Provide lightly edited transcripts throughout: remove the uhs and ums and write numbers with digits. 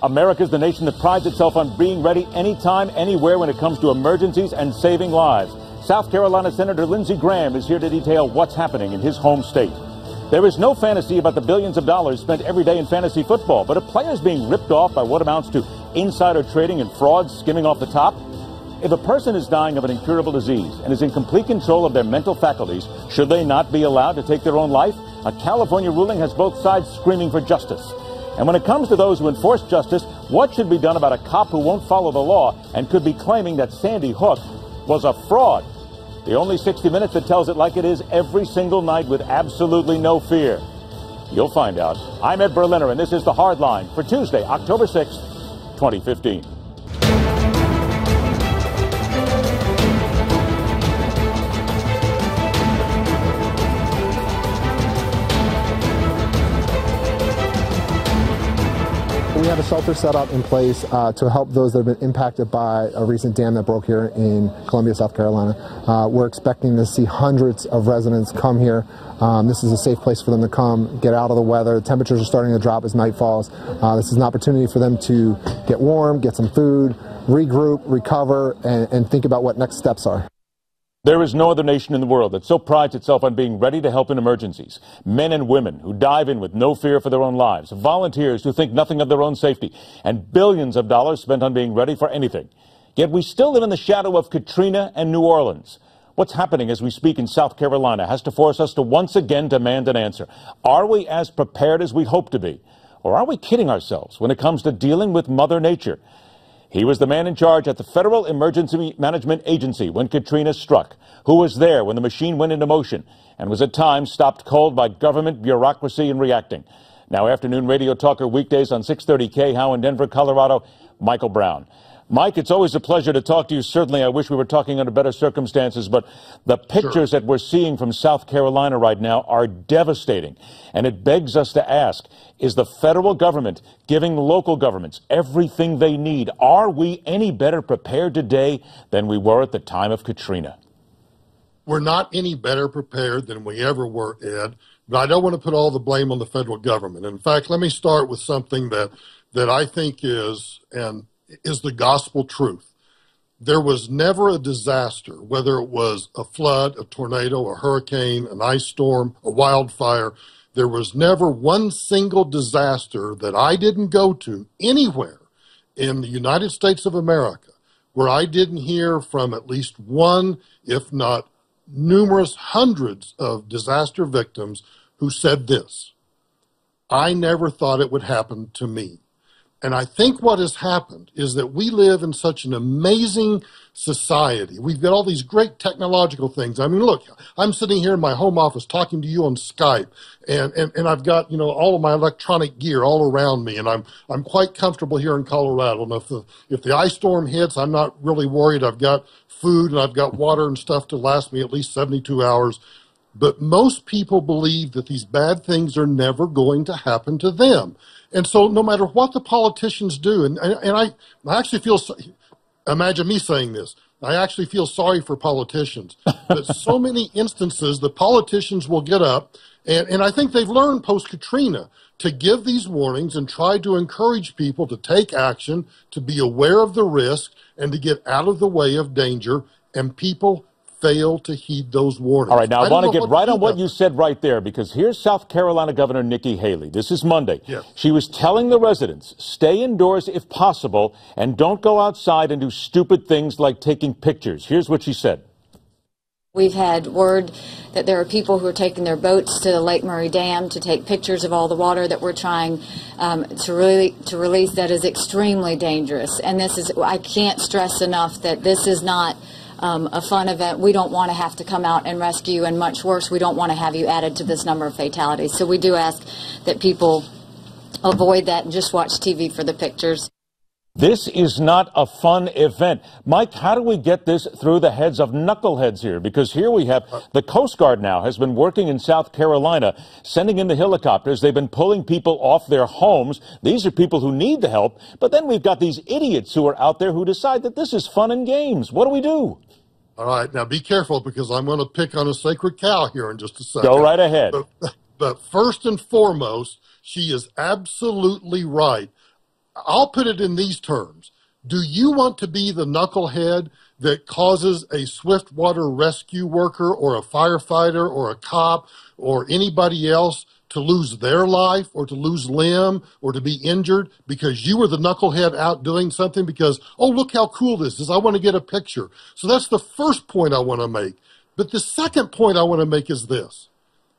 America's the nation that prides itself on being ready anytime, anywhere when it comes to emergencies and saving lives. South Carolina Senator Lindsey Graham is here to detail what's happening in his home state. There is no fantasy about the billions of dollars spent every day in fantasy football, but a player is being ripped off by what amounts to insider trading and fraud skimming off the top. If a person is dying of an incurable disease and is in complete control of their mental faculties, should they not be allowed to take their own life? A California ruling has both sides screaming for justice. And when it comes to those who enforce justice, what should be done about a cop who won't follow the law and could be claiming that Sandy Hook was a fraud? The only 60 Minutes that tells it like it is every single night with absolutely no fear. You'll find out. I'm Ed Berliner, and this is The Hard Line for Tuesday, October 6th, 2015. We have a shelter set up in place to help those that have been impacted by a recent dam that broke here in Columbia, South Carolina. We're expecting to see hundreds of residents come here. This is a safe place for them to come, get out of the weather. The temperatures are starting to drop as night falls. This is an opportunity for them to get warm, get some food, regroup, recover, and think about what next steps are. There is no other nation in the world that so prides itself on being ready to help in emergencies. Men and women who dive in with no fear for their own lives, volunteers who think nothing of their own safety, and billions of dollars spent on being ready for anything. Yet we still live in the shadow of Katrina and New Orleans. What's happening as we speak in South Carolina has to force us to once again demand an answer. Are we as prepared as we hope to be? Or are we kidding ourselves when it comes to dealing with Mother Nature? He was the man in charge at the Federal Emergency Management Agency when Katrina struck, who was there when the machine went into motion and was at times stopped cold by government bureaucracy in reacting. Now afternoon radio talker weekdays on 630 KHOW in Denver, Colorado, Michael Brown. Mike, it's always a pleasure to talk to you. Certainly, I wish we were talking under better circumstances, but the pictures that we're seeing from South Carolina right now are devastating. And it begs us to ask, is the federal government giving local governments everything they need? Are we any better prepared today than we were at the time of Katrina? We're not any better prepared than we ever were, Ed, but I don't want to put all the blame on the federal government. In fact, let me start with something that I think is the gospel truth. There was never a disaster, whether it was a flood, a tornado, a hurricane, an ice storm, a wildfire. There was never one single disaster that I didn't go to anywhere in the United States of America where I didn't hear from at least one, if not numerous hundreds of disaster victims who said this: I never thought it would happen to me. And I think what has happened is that we live in such an amazing society. We've got all these great technological things. I mean, look, I'm sitting here in my home office talking to you on Skype, and I've got, all of my electronic gear all around me, and I'm quite comfortable here in Colorado. And if the ice storm hits, I'm not really worried. I've got food and I've got water and stuff to last me at least 72 hours. But most people believe that these bad things are never going to happen to them. And so no matter what the politicians do, and I actually feel, imagine me saying this, I actually feel sorry for politicians. But so many instances, the politicians will get up, and I think they've learned post-Katrina to give these warnings and try to encourage people to take action, to be aware of the risk, and to get out of the way of danger, and people fail to heed those warnings. All right, now I want to get right on what you said right there, because here's South Carolina Governor Nikki Haley. This is Monday. Yes. She was telling the residents, stay indoors if possible, and don't go outside and do stupid things like taking pictures. Here's what she said. We've had word that there are people who are taking their boats to the Lake Murray Dam to take pictures of all the water that we're trying to release. That is extremely dangerous. And this is, I can't stress enough that this is not a fun event. We don't want to have to come out and rescue, and much worse, we don't want to have you added to this number of fatalities. So we do ask that people avoid that and just watch TV for the pictures. This is not a fun event. Mike, how do we get this through the heads of knuckleheads here? Because here we have the Coast Guard now has been working in South Carolina, sending in the helicopters. They've been pulling people off their homes. These are people who need the help. But then we've got these idiots who are out there who decide that this is fun and games. What do we do? All right, now be careful, because I'm going to pick on a sacred cow here in just a second. Go right ahead. But first and foremost, she is absolutely right. I'll put it in these terms. Do you want to be the knucklehead that causes a swiftwater rescue worker or a firefighter or a cop or anybody else to lose their life or to lose limb or to be injured because you were the knucklehead out doing something because, oh, look how cool this is. I want to get a picture. So that's the first point I want to make. But the second point I want to make is this.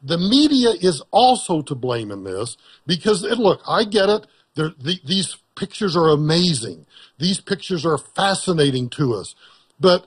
The media is also to blame in this because, look, I get it. These pictures are amazing. These pictures are fascinating to us. But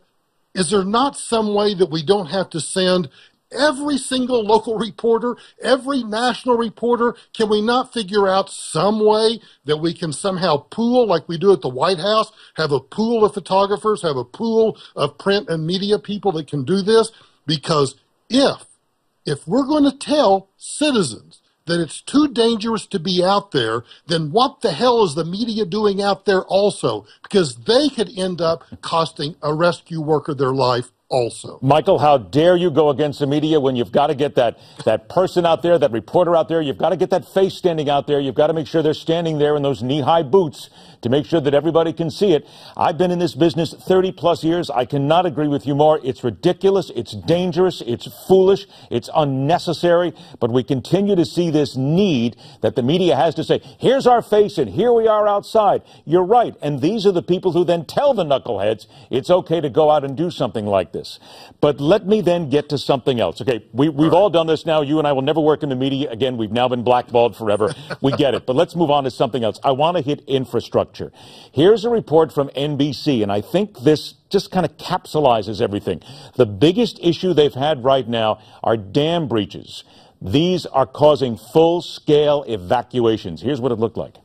is there not some way that we don't have to send every single local reporter, every national reporter? Can we not figure out some way that we can somehow pool, like we do at the White House, have a pool of photographers, have a pool of print and media people that can do this? Because if we're going to tell citizens that it's too dangerous to be out there, then what the hell is the media doing out there also? Because they could end up costing a rescue worker their life also. Michael, how dare you go against the media when you've got to get that person out there, that reporter out there, you've got to get that face standing out there, you've got to make sure they're standing there in those knee-high boots to make sure that everybody can see it. I've been in this business 30-plus years. I cannot agree with you more. It's ridiculous, it's dangerous, it's foolish, it's unnecessary, but we continue to see this need that the media has to say, here's our face and here we are outside. You're right, and these are the people who then tell the knuckleheads it's okay to go out and do something like this. But let me then get to something else. Okay, we've all done this now. You and I will never work in the media again. We've now been blackballed forever. We get it. But let's move on to something else. I want to hit infrastructure. Here's a report from NBC, and I think this just kind of capsulizes everything. The biggest issue they've had right now are dam breaches. These are causing full-scale evacuations. Here's what it looked like.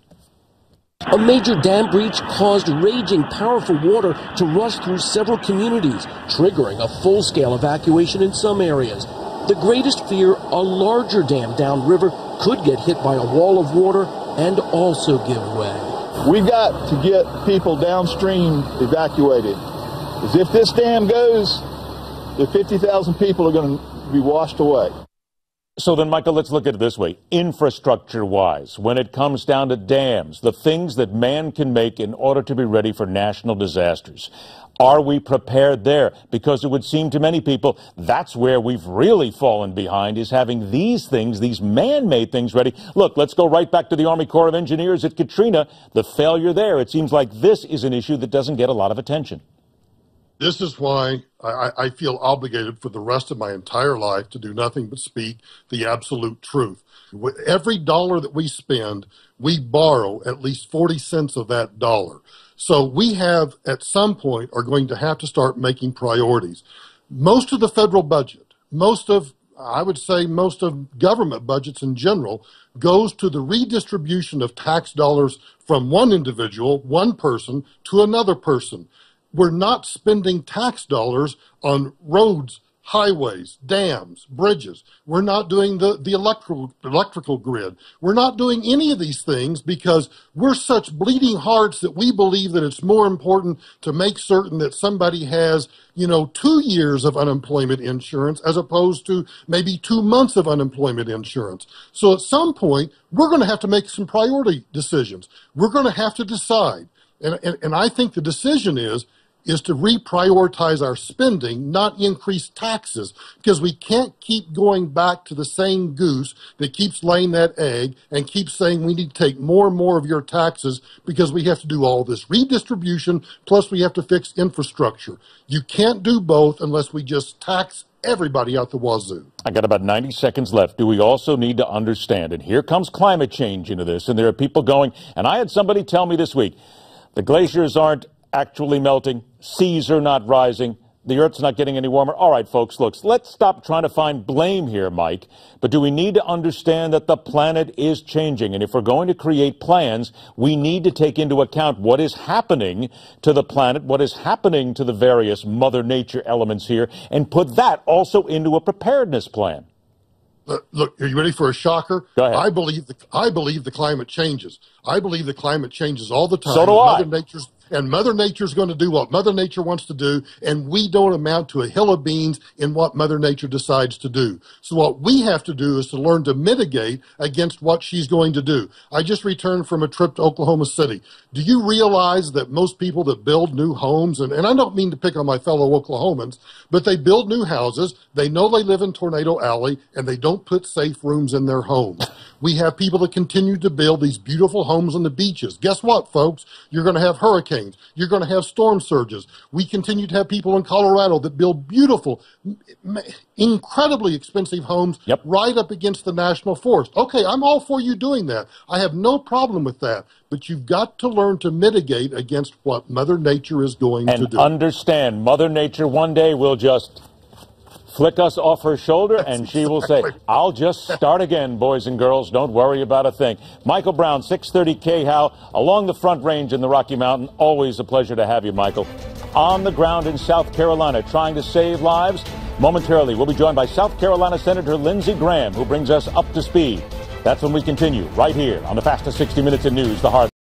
A major dam breach caused raging, powerful water to rush through several communities, triggering a full-scale evacuation in some areas. The greatest fear, a larger dam downriver could get hit by a wall of water and also give way. We've got to get people downstream evacuated. Because if this dam goes, the 50,000 people are going to be washed away. So then, Michael, let's look at it this way. Infrastructure-wise, when it comes down to dams, the things that man can make in order to be ready for national disasters, are we prepared there? Because it would seem to many people that's where we've really fallen behind, is having these things, these man-made things ready. Look, let's go right back to the Army Corps of Engineers at Katrina. The failure there, it seems like this is an issue that doesn't get a lot of attention. This is why I feel obligated for the rest of my entire life to do nothing but speak the absolute truth. With every dollar that we spend, we borrow at least 40 cents of that dollar. So we have, at some point, are going to have to start making priorities. Most of the federal budget, I would say most of government budgets in general, goes to the redistribution of tax dollars from one individual, one person, to another person. We're not spending tax dollars on roads, highways, dams, bridges. We're not doing the electrical grid. We're not doing any of these things because we're such bleeding hearts that we believe that it's more important to make certain that somebody has, 2 years of unemployment insurance as opposed to maybe 2 months of unemployment insurance. So at some point, we're going to have to make some priority decisions. We're going to have to decide. And I think the decision is to reprioritize our spending, not increase taxes, because we can't keep going back to the same goose that keeps laying that egg and keeps saying we need to take more and more of your taxes because we have to do all this redistribution, plus we have to fix infrastructure. You can't do both unless we just tax everybody out the wazoo. I got about 90 seconds left. Do we also need to understand, and here comes climate change into this, and there are people going, and I had somebody tell me this week, the glaciers aren't actually melting, seas are not rising, the Earth's not getting any warmer. All right, folks, look, let's stop trying to find blame here, Mike. But do we need to understand that the planet is changing? And if we're going to create plans, we need to take into account what is happening to the planet, what is happening to the various Mother Nature elements here, and put that also into a preparedness plan. Look, are you ready for a shocker? Go ahead. I believe the climate changes. I believe the climate changes all the time. So do I. and Mother Nature's going to do what Mother Nature wants to do, and we don't amount to a hill of beans in what Mother Nature decides to do. So what we have to do is to learn to mitigate against what she's going to do. I just returned from a trip to Oklahoma City. Do you realize that most people that build new homes, and I don't mean to pick on my fellow Oklahomans, but they build new houses, they know they live in Tornado Alley, and they don't put safe rooms in their homes. We have people that continue to build these beautiful homes on the beaches. Guess what, folks? You're going to have hurricanes. You're going to have storm surges. We continue to have people in Colorado that build beautiful, incredibly expensive homes right up against the national forest. Okay, I'm all for you doing that. I have no problem with that. But you've got to learn to mitigate against what Mother Nature is going to do. And understand, Mother Nature one day will just flick us off her shoulder, and she will say, I'll just start again, boys and girls. Don't worry about a thing. Michael Brown, 630 KHOW, along the Front Range in the Rocky Mountain. Always a pleasure to have you, Michael. On the ground in South Carolina, trying to save lives. Momentarily, we'll be joined by South Carolina Senator Lindsey Graham, who brings us up to speed. That's when we continue, right here on the fastest 60 minutes in news, the Heart.